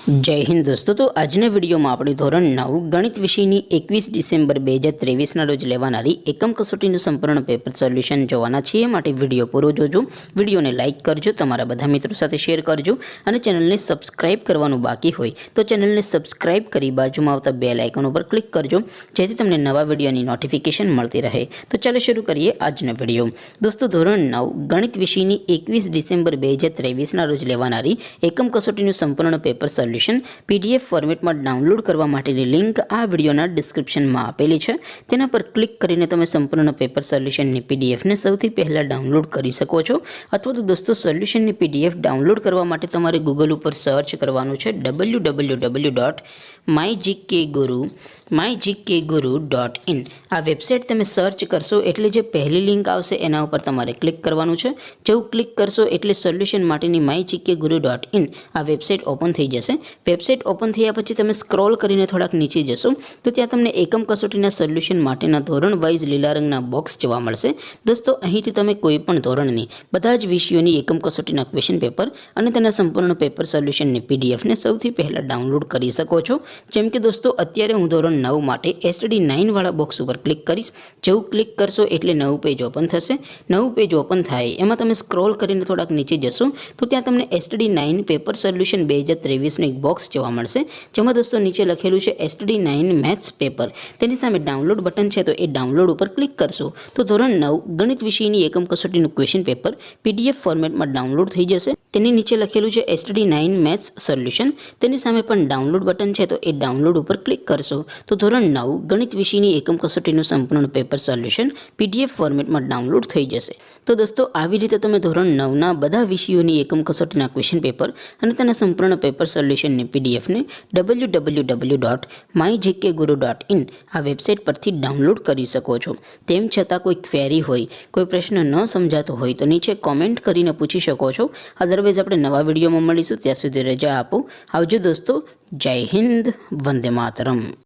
जय हिंद दोस्तों। तो आजना विडियो में આપણે ધોરણ 9 ગણિત વિષયની 21 ડિસેમ્બર 2023 રોજ લેવાનારી એકમ કસોટીનું સંપૂર્ણ પેપર સોલ્યુશન જોવાના છીએ। માટે વિડિયો પૂરો જોજો, વિડિયોને લાઈક કરજો, તમારા બધા મિત્રો સાથે શેર કરજો અને ચેનલને સબસ્ક્રાઇબ કરવાનું બાકી હોય તો ચેનલને સબસ્ક્રાઇબ કરી બાજુમાં આવતા બેલ આઇકન ઉપર ક્લિક કરજો, જેથી તમને નવા વિડિયોની નોટિફિકેશન મળતી રહે। તો ચાલો શરૂ કરીએ આજનો વિડિયો। દોસ્તો, ધોરણ 9 ગણિત વિષયની 21 ડિસેમ્બર 2023 રોજ લેવાનારી એકમ કસોટીનું સંપૂર્ણ પેપર સોલ્યુશન पीडीएफ फॉर्मेट में डाउनलॉड करवा माटेनी लिंक आ विडियोना डिस्क्रिप्शन में आपेली है। तेना पर क्लिक करीने तमे संपूर्ण पेपर सोल्यूशन नी पीडीएफ ने सौथी पहला डाउनलॉड करी सको छो। अथवा तो दोस्तों सोल्यूशन नी पीडीएफ डाउनलॉड करवा माटे तमारे गूगल पर सर्च करवानुं छे www.mygkguru.in। आ वेबसाइट तमे सर्च करशो एटले जे पहली लिंक आवशे एना उपर तमारे क्लिक करवानुं छे। जो क्लिक करशो एटले सोल्यूशन माटेनी mygkguru.in आ वेबसाइट ओपन थई जशे। वेबसाइट ओपन थया पछी तमे स्क्रॉल करीने थोड़ाक नीचे जशो तो त्यां तमने एकम कसोटीना सोल्यूशन माटेना धोरण वाइज लीला रंगना बॉक्स जोवा मळशे। दोस्तों, અહીંથી તમે કોઈ પણ ધોરણની બધા જ વિષયોની એકમ કસોટીના ક્વેશ્ચન પેપર અને તેના સંપૂર્ણ પેપર સોલ્યુશનની પીડીએફ ને સૌથી પહેલા ડાઉનલોડ કરી શકો છો। જેમ કે દોસ્તો, અત્યારે હું ધોરણ 9 માટે એસટીડી 9 વાળા બોક્સ ઉપર ક્લિક કરીશ। જેવું ક્લિક કરશો એટલે નવું પેજ ઓપન થશે। નવું પેજ ઓપન થાય એમાં તમે સ્ક્રોલ કરીને થોડાક નીચે જશો તો ત્યાં તમને એસટીડી 9 પેપર સોલ્યુશન 2023 નું એક બોક્સ જોવા મળશે, જેમાં दोस्तों नीचे लखेलू है एसटीडी 9 मैथ्स पेपर। तेनी सामे डाउनलॉड बटन है तो ये डाउनलॉड पर क्लिक करशो तो धोरण 9 गणित विषयनी एकम कसोटीનું क्वेश्चन पेपर पीडीएफ फॉर्मेट में डाउनलॉड थई जशे। तेनी नीचे लखेलू है एसटीडी 9 मैथ्स सोल्यूशन। तेनी सामे पण डाउनलॉड बटन है तो ये डाउनलॉड पर क्लिक करशो तो धोरण 9 गणित विषयनी एकम कसोटीનું संपूर्ण पेपर सोल्यूशन पीडीएफ फॉर्मेट में डाउनलॉड थई जशे। तो दोस्तों, આવી રીતે તમે ધોરણ 9 ના બધા વિષયોની એકમ કસોટીના ક્વેશ્ચન પેપર અને તેના સંપૂર્ણ પેપર સોલ્યુશનની પીડીએફ ને www.mygkguru.in आ वेबसाइट परथी डाउनलॉड करी सको छो। तेम छतां कोई क्वेरी होय, कोई प्रश्न न समजातो होय तो नीचे कॉमेंट करीने पूछी शको छो। अदरवाइज आपणे नवा विडियोमां मळीशुं, त्यां सुधी रजा आपो। आवजो दोस्तों। जय हिंद, वंदे मातरम।